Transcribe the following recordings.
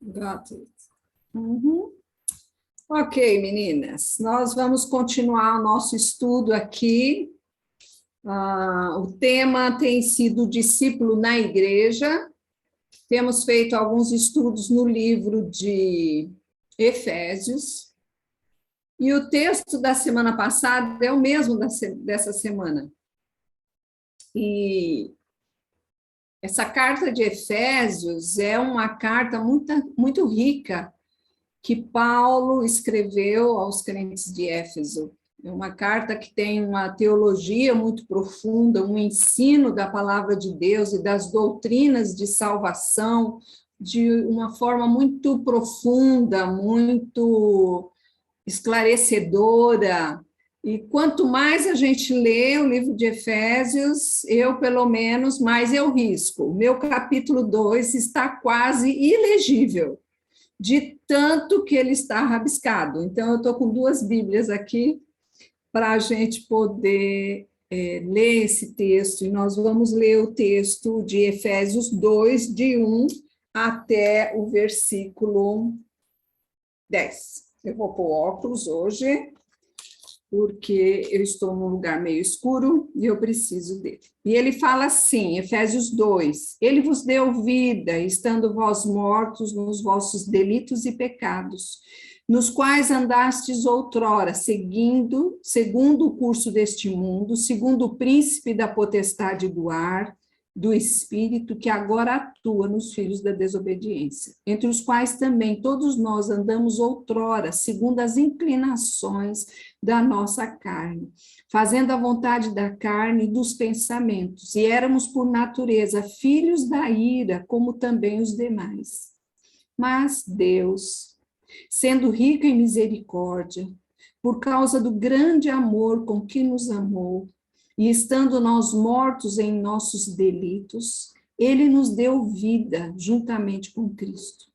Got it. Uhum. Ok, meninas, nós vamos continuar o nosso estudo aqui. O tema tem sido discípulo na igreja. Temos feito alguns estudos no livro de Efésios. E o texto da semana passada é o mesmo dessa semana. E essa carta de Efésios é uma carta muito rica que Paulo escreveu aos crentes de Éfeso. É uma carta que tem uma teologia muito profunda, um ensino da palavra de Deus e das doutrinas de salvação de uma forma muito profunda, muito esclarecedora. E quanto mais a gente lê o livro de Efésios, eu, pelo menos, mais eu risco. O meu capítulo 2 está quase ilegível, de tanto que ele está rabiscado. Então, eu estou com duas Bíblias aqui para a gente poder ler esse texto. E nós vamos ler o texto de Efésios 2, de 1 até o versículo 10. Eu vou pôr óculos hoje, porque eu estou num lugar meio escuro e eu preciso dele. E ele fala assim, Efésios 2, ele vos deu vida, estando vós mortos nos vossos delitos e pecados, nos quais andastes outrora, segundo o curso deste mundo, segundo o príncipe da potestade do ar, do Espírito, que agora atua nos filhos da desobediência, entre os quais também todos nós andamos outrora, segundo as inclinações da nossa carne, fazendo a vontade da carne e dos pensamentos, e éramos por natureza filhos da ira, como também os demais. Mas Deus, sendo rico em misericórdia, por causa do grande amor com que nos amou, e estando nós mortos em nossos delitos, ele nos deu vida juntamente com Cristo.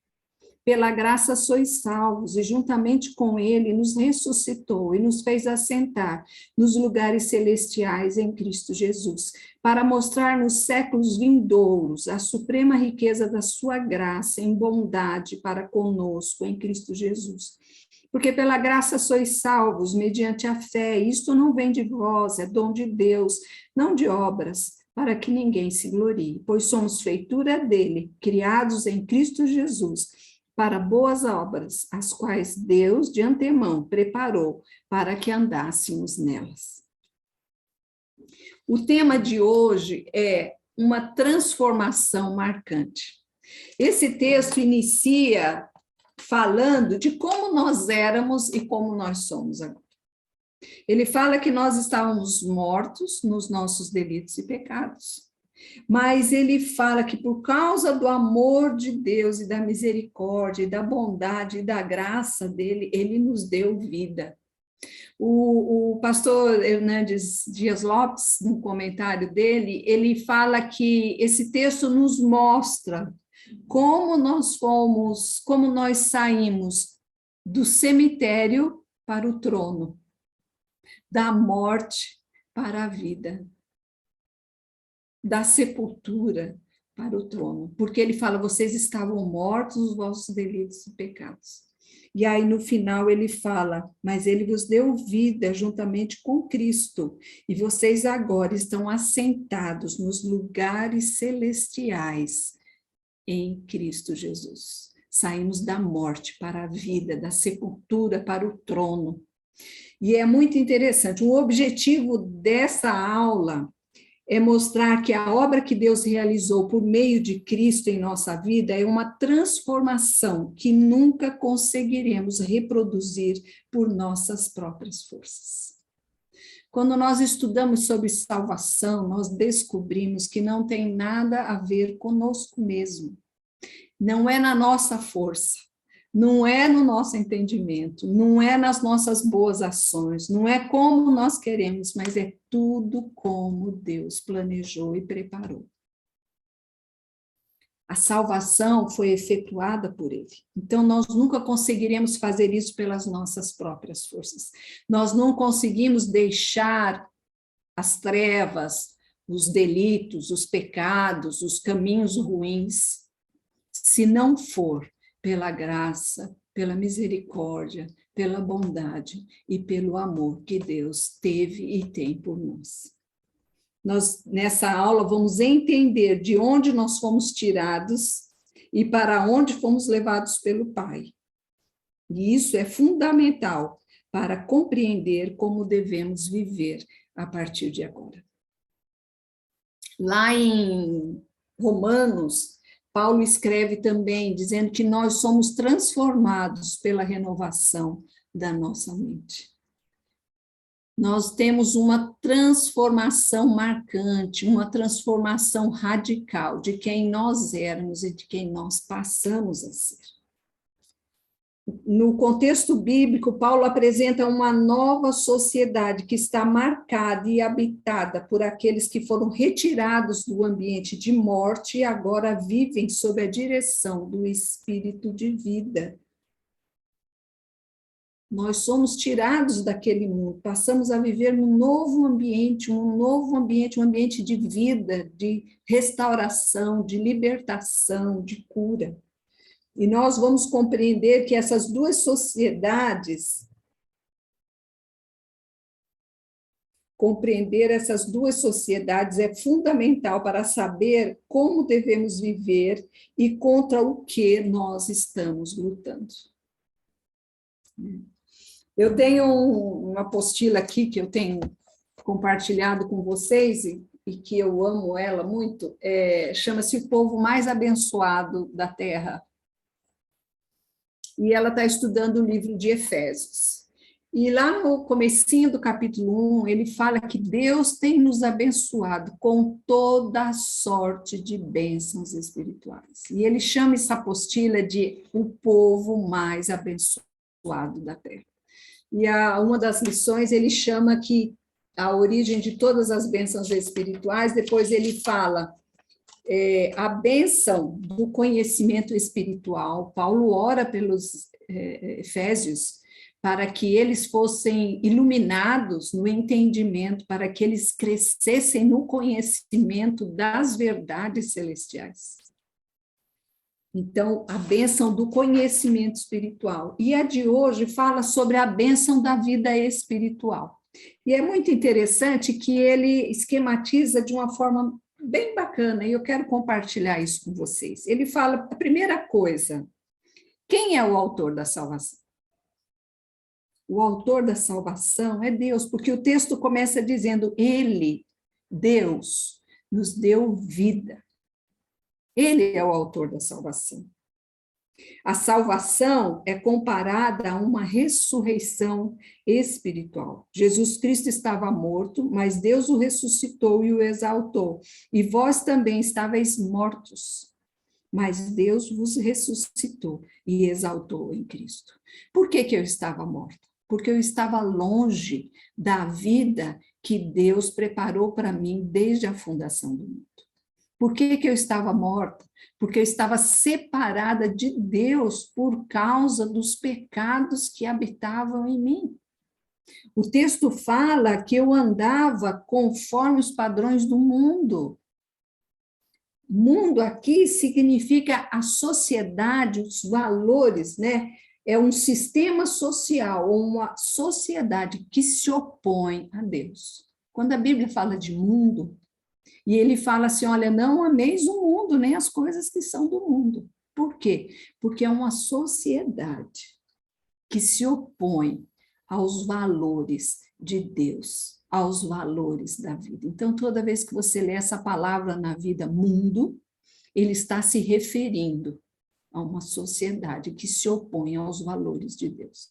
Pela graça sois salvos, e juntamente com ele nos ressuscitou e nos fez assentar nos lugares celestiais em Cristo Jesus, para mostrar nos séculos vindouros a suprema riqueza da sua graça em bondade para conosco em Cristo Jesus. Porque pela graça sois salvos, mediante a fé, isto não vem de vós, é dom de Deus, não de obras, para que ninguém se glorie, pois somos feitura dele, criados em Cristo Jesus, para boas obras, as quais Deus de antemão preparou para que andássemos nelas. O tema de hoje é uma transformação marcante. Esse texto inicia falando de como nós éramos e como nós somos agora. Ele fala que nós estávamos mortos nos nossos delitos e pecados, mas ele fala que por causa do amor de Deus e da misericórdia e da bondade e da graça dele, ele nos deu vida. O pastor Hernandes Dias Lopes, no comentário dele, ele fala que esse texto nos mostra como nós saímos do cemitério para o trono, da morte para a vida, da sepultura para o trono, porque ele fala, vocês estavam mortos nos vossos delitos e pecados. E aí no final ele fala, mas ele vos deu vida juntamente com Cristo, e vocês agora estão assentados nos lugares celestiais em Cristo Jesus. Saímos da morte para a vida, da sepultura para o trono. E é muito interessante, o objetivo dessa aula é mostrar que a obra que Deus realizou por meio de Cristo em nossa vida é uma transformação que nunca conseguiremos reproduzir por nossas próprias forças. Quando nós estudamos sobre salvação, nós descobrimos que não tem nada a ver conosco mesmo. Não é na nossa força, não é no nosso entendimento, não é nas nossas boas ações, não é como nós queremos, mas é tudo como Deus planejou e preparou. A salvação foi efetuada por Ele. Então, nós nunca conseguiremos fazer isso pelas nossas próprias forças. Nós não conseguimos deixar as trevas, os delitos, os pecados, os caminhos ruins, se não for pela graça, pela misericórdia, pela bondade e pelo amor que Deus teve e tem por nós. Nós, nessa aula, vamos entender de onde nós fomos tirados e para onde fomos levados pelo Pai. E isso é fundamental para compreender como devemos viver a partir de agora. Lá em Romanos, Paulo escreve também, dizendo que nós somos transformados pela renovação da nossa mente. Nós temos uma transformação marcante, uma transformação radical de quem nós éramos e de quem nós passamos a ser. No contexto bíblico, Paulo apresenta uma nova sociedade que está marcada e habitada por aqueles que foram retirados do ambiente de morte e agora vivem sob a direção do Espírito de vida. Nós somos tirados daquele mundo, passamos a viver num novo ambiente, um ambiente de vida, de restauração, de libertação, de cura. E nós vamos compreender que essas duas sociedades, é fundamental para saber como devemos viver e contra o que nós estamos lutando. Eu tenho uma apostila aqui que eu tenho compartilhado com vocês e que eu amo ela muito, chama-se O Povo Mais Abençoado da Terra. E ela está estudando o livro de Efésios. E lá no comecinho do capítulo 1, ele fala que Deus tem nos abençoado com toda sorte de bênçãos espirituais. E ele chama essa apostila de O Povo Mais Abençoado da Terra. E uma das lições ele chama que a origem de todas as bênçãos espirituais, depois ele fala a bênção do conhecimento espiritual. Paulo ora pelos Efésios para que eles fossem iluminados no entendimento, para que eles crescessem no conhecimento das verdades celestiais. Então, a bênção do conhecimento espiritual. E a de hoje fala sobre a bênção da vida espiritual. E é muito interessante que ele esquematiza de uma forma bem bacana, e eu quero compartilhar isso com vocês. Ele fala, a primeira coisa, quem é o autor da salvação? O autor da salvação é Deus, porque o texto começa dizendo, Ele, Deus, nos deu vida. Ele é o autor da salvação. A salvação é comparada a uma ressurreição espiritual. Jesus Cristo estava morto, mas Deus o ressuscitou e o exaltou. E vós também estáveis mortos, mas Deus vos ressuscitou e exaltou em Cristo. Por que eu estava morta? Porque eu estava longe da vida que Deus preparou para mim desde a fundação do mundo. Por que eu estava morta? Porque eu estava separada de Deus por causa dos pecados que habitavam em mim. O texto fala que eu andava conforme os padrões do mundo. Mundo aqui significa a sociedade, os valores, né? É um sistema social, uma sociedade que se opõe a Deus. Quando a Bíblia fala de mundo, e ele fala assim, olha, não ameis o mundo, nem as coisas que são do mundo. Por quê? Porque é uma sociedade que se opõe aos valores de Deus, aos valores da vida. Então, toda vez que você lê essa palavra na vida, mundo, ele está se referindo a uma sociedade que se opõe aos valores de Deus.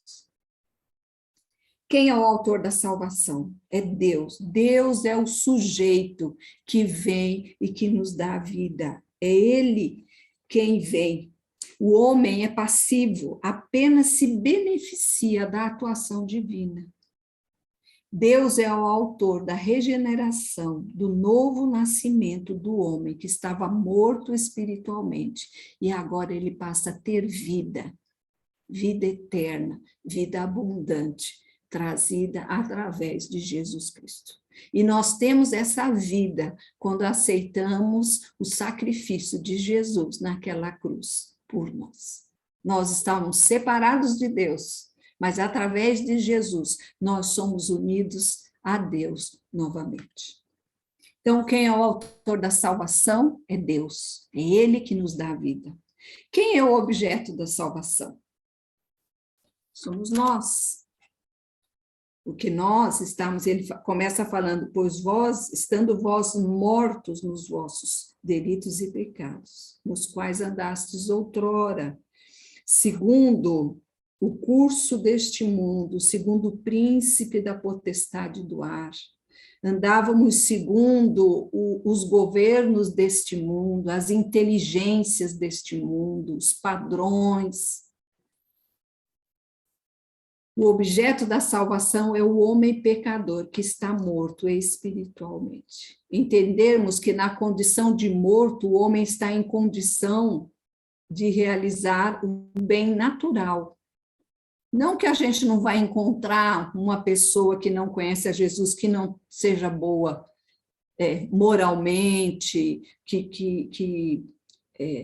Quem é o autor da salvação? É Deus. Deus é o sujeito que vem e que nos dá a vida. É Ele quem vem. O homem é passivo, apenas se beneficia da atuação divina. Deus é o autor da regeneração, do novo nascimento do homem, que estava morto espiritualmente, e agora ele passa a ter vida, vida eterna, vida abundante, trazida através de Jesus Cristo. E nós temos essa vida quando aceitamos o sacrifício de Jesus naquela cruz por nós. Nós estávamos separados de Deus, mas através de Jesus, nós somos unidos a Deus novamente. Então, quem é o autor da salvação? É Deus. É Ele que nos dá a vida. Quem é o objeto da salvação? Somos nós. Porque nós estamos, ele começa falando, pois vós, estando vós mortos nos vossos delitos e pecados, nos quais andastes outrora, segundo o curso deste mundo, segundo o príncipe da potestade do ar. Andávamos segundo os governos deste mundo, as inteligências deste mundo, os padrões. O objeto da salvação é o homem pecador que está morto espiritualmente. Entendermos que na condição de morto, o homem está em condição de realizar o bem natural. Não que a gente não vai encontrar uma pessoa que não conhece a Jesus, que não seja boa moralmente, que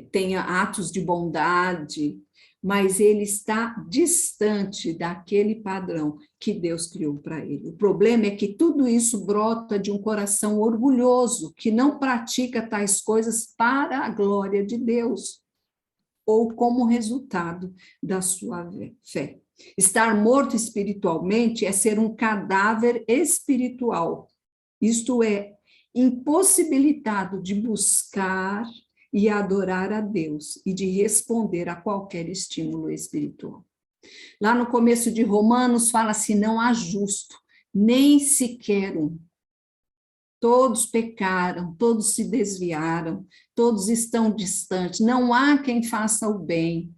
tenha atos de bondade, mas ele está distante daquele padrão que Deus criou para ele. O problema é que tudo isso brota de um coração orgulhoso, que não pratica tais coisas para a glória de Deus, ou como resultado da sua fé. Estar morto espiritualmente é ser um cadáver espiritual, isto é, impossibilitado de buscar e adorar a Deus e de responder a qualquer estímulo espiritual. Lá no começo de Romanos fala assim, não há justo, nem sequer um. Todos pecaram, todos se desviaram, todos estão distantes, não há quem faça o bem,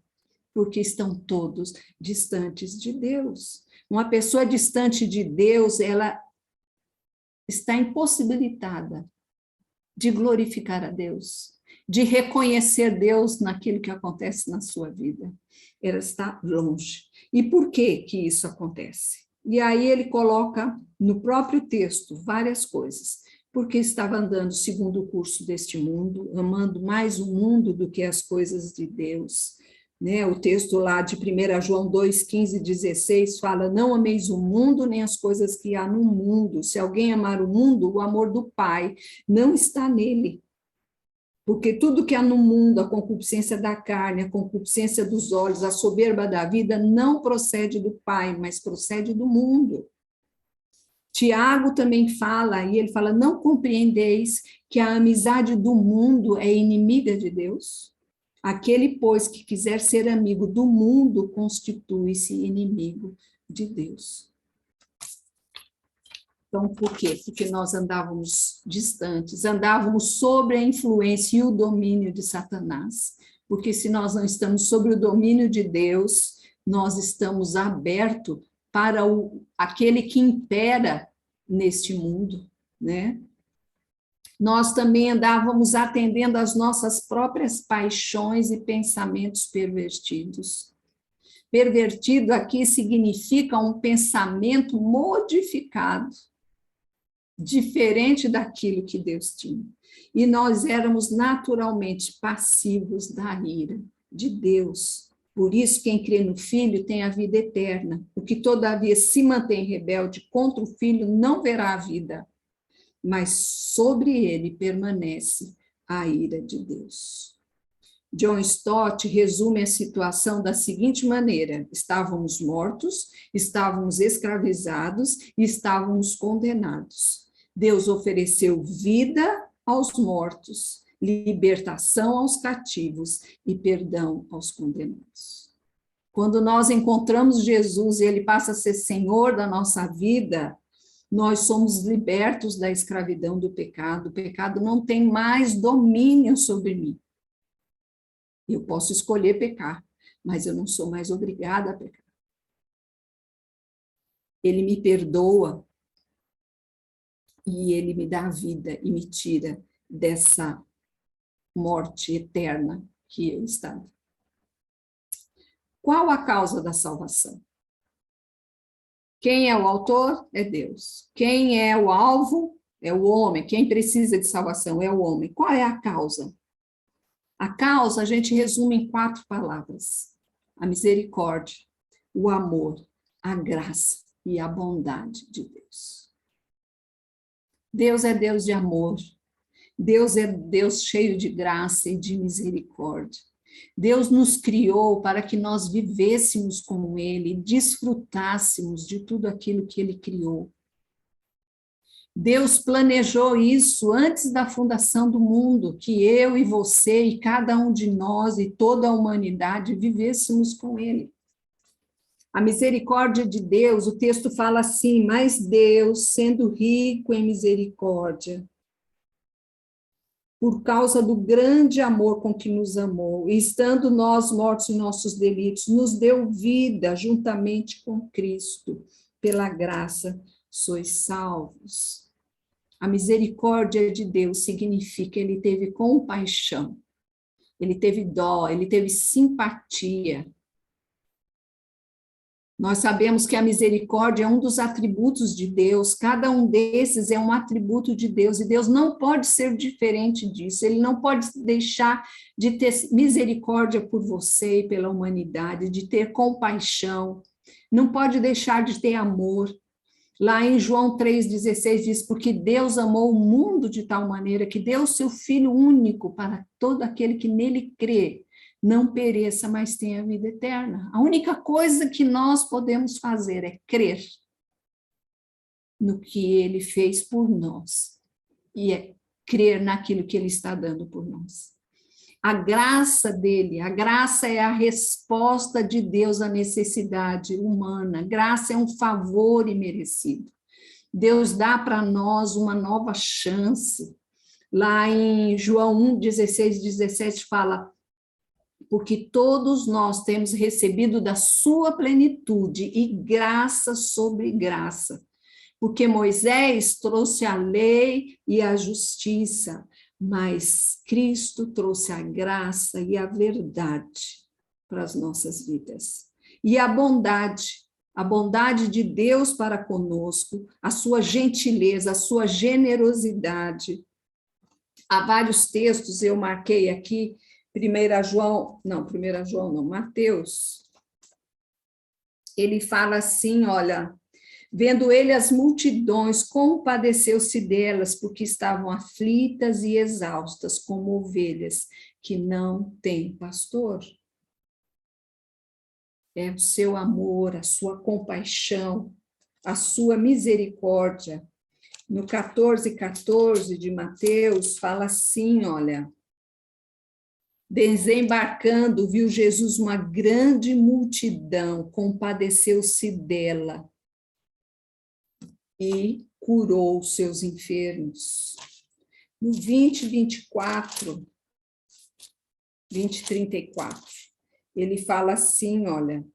porque estão todos distantes de Deus. Uma pessoa distante de Deus, ela está impossibilitada de glorificar a Deus, de reconhecer Deus naquilo que acontece na sua vida. Ela está longe. E por que que isso acontece? E aí ele coloca no próprio texto várias coisas. Porque estava andando segundo o curso deste mundo, amando mais o mundo do que as coisas de Deus. Né? O texto lá de 1 João 2, 15 e 16 fala, não ameis o mundo nem as coisas que há no mundo. Se alguém amar o mundo, o amor do Pai não está nele. Porque tudo que há no mundo, a concupiscência da carne, a concupiscência dos olhos, a soberba da vida, não procede do Pai, mas procede do mundo. Tiago também fala, e ele fala, não compreendeis que a amizade do mundo é inimiga de Deus? Aquele, pois, que quiser ser amigo do mundo, constitui-se inimigo de Deus. Então, por quê? Porque nós andávamos distantes, andávamos sob a influência e o domínio de Satanás. Porque se nós não estamos sob o domínio de Deus, nós estamos abertos para aquele que impera neste mundo, né? Nós também andávamos atendendo às nossas próprias paixões e pensamentos pervertidos. Pervertido aqui significa um pensamento modificado, diferente daquilo que Deus tinha. E nós éramos naturalmente passivos da ira de Deus. Por isso, quem crê no Filho tem a vida eterna. O que, todavia, se mantém rebelde contra o Filho não verá a vida, mas sobre ele permanece a ira de Deus. John Stott resume a situação da seguinte maneira: estávamos mortos, estávamos escravizados e estávamos condenados. Deus ofereceu vida aos mortos, libertação aos cativos e perdão aos condenados. Quando nós encontramos Jesus e ele passa a ser Senhor da nossa vida, nós somos libertos da escravidão do pecado. O pecado não tem mais domínio sobre mim. Eu posso escolher pecar, mas eu não sou mais obrigada a pecar. Ele me perdoa e ele me dá a vida e me tira dessa morte eterna que eu estava. Qual a causa da salvação? Quem é o autor? É Deus. Quem é o alvo? É o homem. Quem precisa de salvação é o homem. Qual é a causa? A causa a gente resume em 4 palavras. a misericórdia, o amor, a graça e a bondade de Deus. Deus é Deus de amor. Deus é Deus cheio de graça e de misericórdia. Deus nos criou para que nós vivêssemos como Ele, desfrutássemos de tudo aquilo que Ele criou. Deus planejou isso antes da fundação do mundo, que eu e você e cada um de nós e toda a humanidade vivêssemos com Ele. A misericórdia de Deus, o texto fala assim, mas Deus, sendo rico em misericórdia, por causa do grande amor com que nos amou, e estando nós mortos em nossos delitos, nos deu vida juntamente com Cristo. Pela graça sois salvos. A misericórdia de Deus significa ele teve compaixão, ele teve dó, ele teve simpatia. Nós sabemos que a misericórdia é um dos atributos de Deus, cada um desses é um atributo de Deus, e Deus não pode ser diferente disso, ele não pode deixar de ter misericórdia por você e pela humanidade, de ter compaixão, não pode deixar de ter amor. Lá em João 3,16 diz, porque Deus amou o mundo de tal maneira que deu o seu Filho único para todo aquele que nele crê, não pereça, mas tenha vida eterna. A única coisa que nós podemos fazer é crer no que ele fez por nós e é crer naquilo que ele está dando por nós. A graça dele, a graça é a resposta de Deus à necessidade humana. Graça é um favor imerecido. Deus dá para nós uma nova chance. Lá em João 1:16, 17 fala, porque todos nós temos recebido da sua plenitude e graça sobre graça. Porque Moisés trouxe a lei e a justiça, mas Cristo trouxe a graça e a verdade para as nossas vidas. E a bondade de Deus para conosco, a sua gentileza, a sua generosidade. Há vários textos, eu marquei aqui, Mateus, ele fala assim, olha, vendo ele as multidões, compadeceu-se delas, porque estavam aflitas e exaustas, como ovelhas que não têm pastor. É o seu amor, a sua compaixão, a sua misericórdia. No 14:14 de Mateus, fala assim, olha, desembarcando, viu Jesus uma grande multidão, compadeceu-se dela e curou os seus enfermos. No 20:34, 20:34, ele fala assim, olha,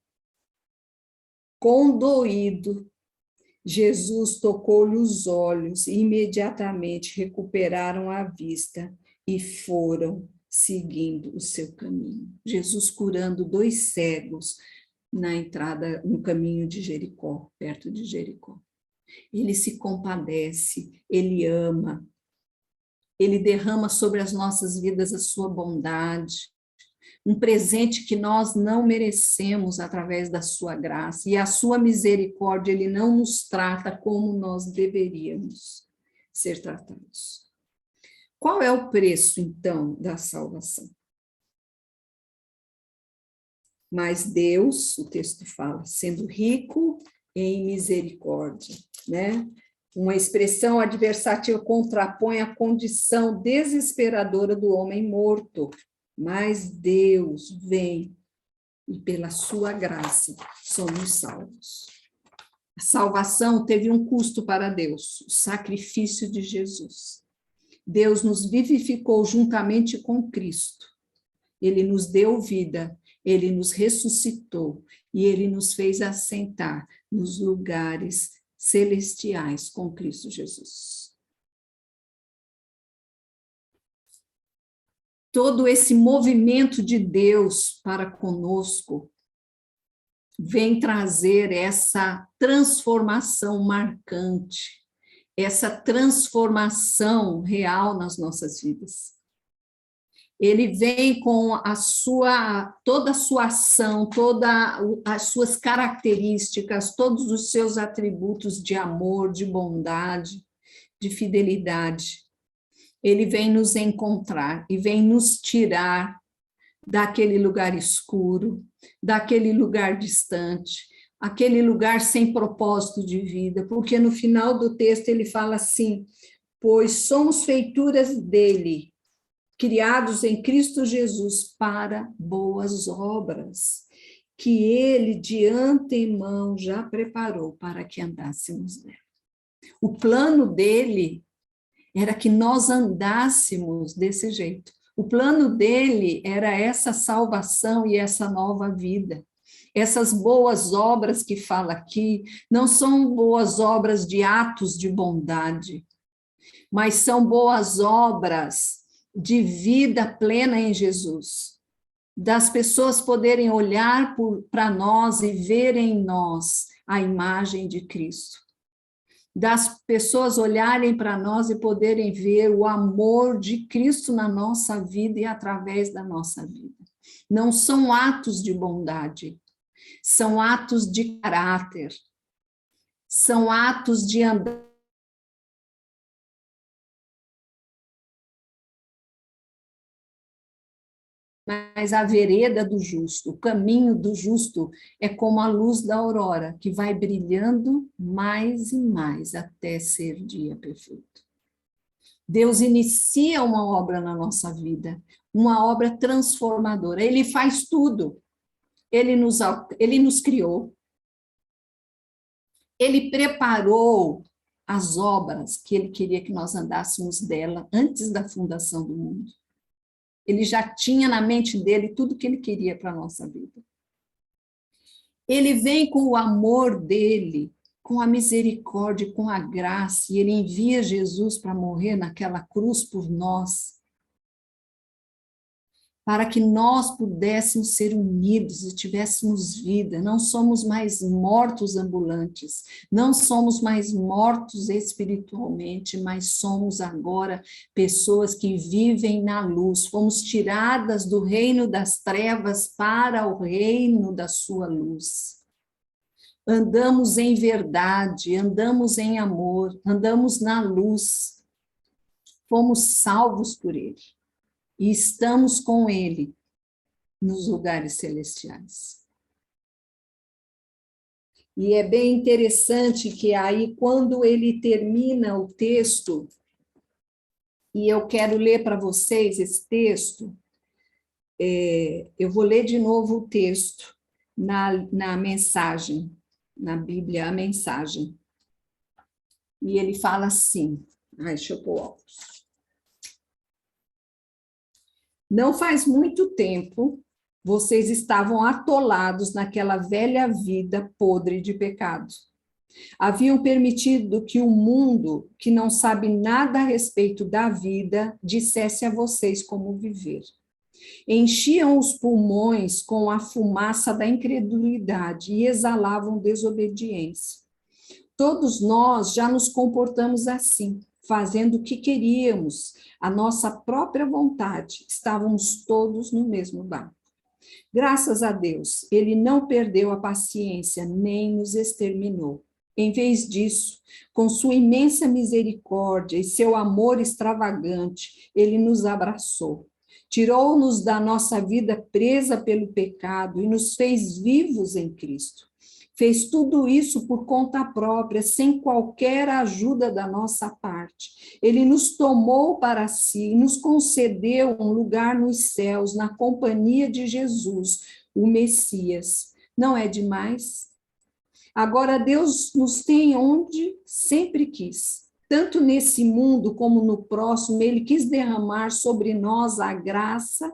condoído, Jesus tocou-lhe os olhos e imediatamente recuperaram a vista e foram seguindo o seu caminho. Jesus curando 2 cegos na entrada, no caminho de Jericó, perto de Jericó. Ele se compadece, ele ama, ele derrama sobre as nossas vidas a sua bondade, um presente que nós não merecemos através da sua graça, e a sua misericórdia, ele não nos trata como nós deveríamos ser tratados. Qual é o preço, então, da salvação? Mas Deus, o texto fala, sendo rico em misericórdia, né? Uma expressão adversativa contrapõe a condição desesperadora do homem morto, mas Deus vem e pela sua graça somos salvos. A salvação teve um custo para Deus, o sacrifício de Jesus. Deus nos vivificou juntamente com Cristo. Ele nos deu vida, ele nos ressuscitou e ele nos fez assentar nos lugares celestiais com Cristo Jesus. Todo esse movimento de Deus para conosco vem trazer essa transformação marcante, essa transformação real nas nossas vidas. Ele vem com toda a sua ação, todas as suas características, todos os seus atributos de amor, de bondade, de fidelidade. Ele vem nos encontrar e vem nos tirar daquele lugar escuro, daquele lugar distante, aquele lugar sem propósito de vida, porque no final do texto ele fala assim: pois somos feituras dele, criados em Cristo Jesus para boas obras, que ele de antemão já preparou para que andássemos nela. O plano dele era que nós andássemos desse jeito. O plano dele era essa salvação e essa nova vida. Essas boas obras que fala aqui não são boas obras de atos de bondade, mas são boas obras de vida plena em Jesus. Das pessoas poderem olhar para nós e verem em nós a imagem de Cristo. Das pessoas olharem para nós e poderem ver o amor de Cristo na nossa vida e através da nossa vida. Não são atos de bondade, são atos de caráter, são atos de andar. Mas a vereda do justo, o caminho do justo é como a luz da aurora, que vai brilhando mais e mais até ser dia perfeito. Deus inicia uma obra na nossa vida, uma obra transformadora. Ele faz tudo. Ele nos criou. Ele preparou as obras que ele queria que nós andássemos dela antes da fundação do mundo. Ele já tinha na mente dele tudo que ele queria para a nossa vida. Ele vem com o amor dele, com a misericórdia, com a graça, e ele envia Jesus para morrer naquela cruz por nós, para que nós pudéssemos ser unidos e tivéssemos vida. Não somos mais mortos ambulantes, não somos mais mortos espiritualmente, mas somos agora pessoas que vivem na luz. Fomos tiradas do reino das trevas para o reino da sua luz. Andamos em verdade, andamos em amor, andamos na luz. Fomos salvos por ele. E estamos com ele nos lugares celestiais. E é bem interessante que aí, quando ele termina o texto, e eu quero ler para vocês esse texto, eu vou ler de novo o texto na mensagem, na Bíblia, a mensagem. E ele fala assim, deixa eu pôr óculos. Não faz muito tempo, vocês estavam atolados naquela velha vida podre de pecado. Haviam permitido que o mundo, que não sabe nada a respeito da vida, dissesse a vocês como viver. Enchiam os pulmões com a fumaça da incredulidade e exalavam desobediência. Todos nós já nos comportamos assim, fazendo o que queríamos, a nossa própria vontade. Estávamos todos no mesmo barco. Graças a Deus, ele não perdeu a paciência, nem nos exterminou. Em vez disso, com sua imensa misericórdia e seu amor extravagante, ele nos abraçou. Tirou-nos da nossa vida presa pelo pecado e nos fez vivos em Cristo. Fez tudo isso por conta própria, sem qualquer ajuda da nossa parte. Ele nos tomou para si e nos concedeu um lugar nos céus, na companhia de Jesus, o Messias. Não é demais? Agora Deus nos tem onde sempre quis. Tanto nesse mundo como no próximo, ele quis derramar sobre nós a graça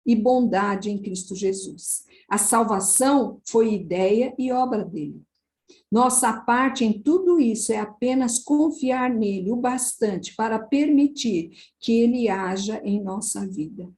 e bondade em Cristo Jesus. A salvação foi ideia e obra dele. Nossa parte em tudo isso é apenas confiar nele o bastante para permitir que ele haja em nossa vida.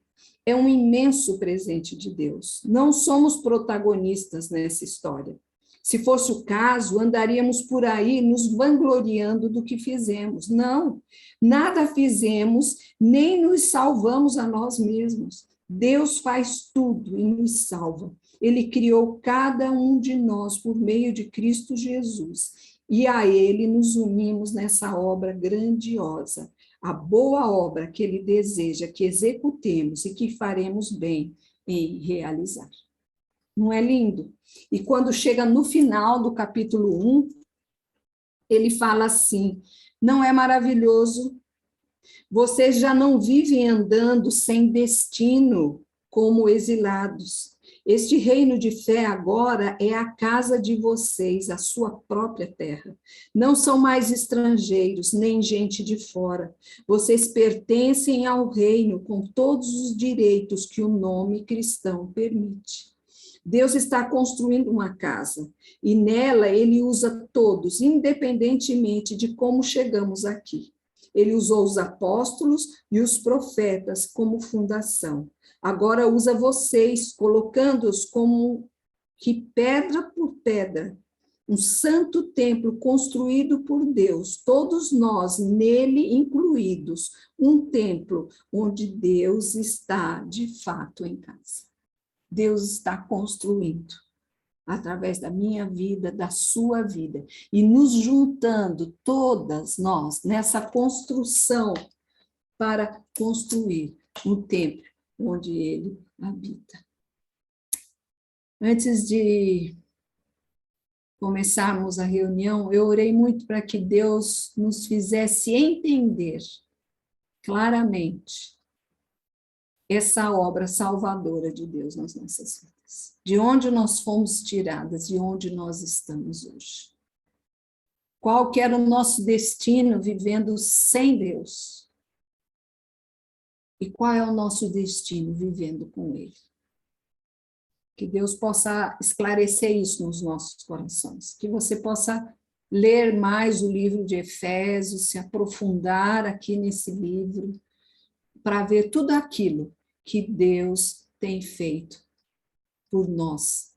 É um imenso presente de Deus. Não somos protagonistas nessa história. Se fosse o caso, andaríamos por aí nos vangloriando do que fizemos. Não, nada fizemos, nem nos salvamos a nós mesmos. Deus faz tudo e nos salva. Ele criou cada um de nós por meio de Cristo Jesus. E a Ele nos unimos nessa obra grandiosa, a boa obra que Ele deseja que executemos e que faremos bem em realizar. Não é lindo? E quando chega no final do capítulo 1, ele fala assim: não é maravilhoso? Vocês já não vivem andando sem destino como exilados. Este reino de fé agora é a casa de vocês, a sua própria terra. Não são mais estrangeiros, nem gente de fora. Vocês pertencem ao reino com todos os direitos que o nome cristão permite. Deus está construindo uma casa e nela ele usa todos, independentemente de como chegamos aqui. Ele usou os apóstolos e os profetas como fundação. Agora usa vocês, colocando-os como que pedra por pedra, um santo templo construído por Deus, todos nós nele incluídos, um templo onde Deus está de fato em casa. Deus está construindo através da minha vida, da sua vida, e nos juntando todas nós nessa construção para construir um templo onde ele habita. Antes de começarmos a reunião, eu orei muito para que Deus nos fizesse entender claramente essa obra salvadora de Deus nas nossas vidas. De onde nós fomos tiradas, de onde nós estamos hoje. Qual que era o nosso destino vivendo sem Deus? E qual é o nosso destino vivendo com Ele? Que Deus possa esclarecer isso nos nossos corações. Que você possa ler mais o livro de Efésios, se aprofundar aqui nesse livro, para ver tudo aquilo que Deus tem feito por nós.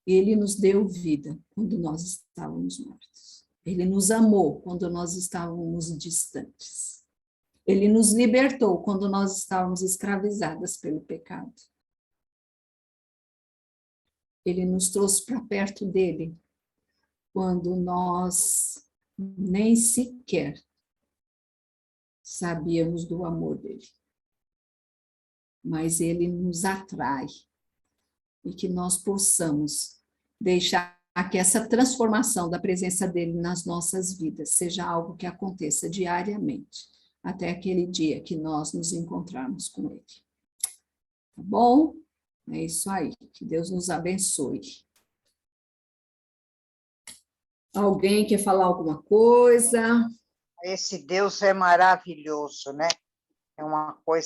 Ele nos deu vida quando nós estávamos mortos. Ele nos amou quando nós estávamos distantes. Ele nos libertou quando nós estávamos escravizadas pelo pecado. Ele nos trouxe para perto dele quando nós nem sequer sabíamos do amor dele. Mas ele nos atrai e que nós possamos deixar que essa transformação da presença dele nas nossas vidas seja algo que aconteça diariamente, até aquele dia que nós nos encontrarmos com ele. Tá bom? É isso aí. Que Deus nos abençoe. Alguém quer falar alguma coisa? Esse Deus é maravilhoso, né? É uma coisa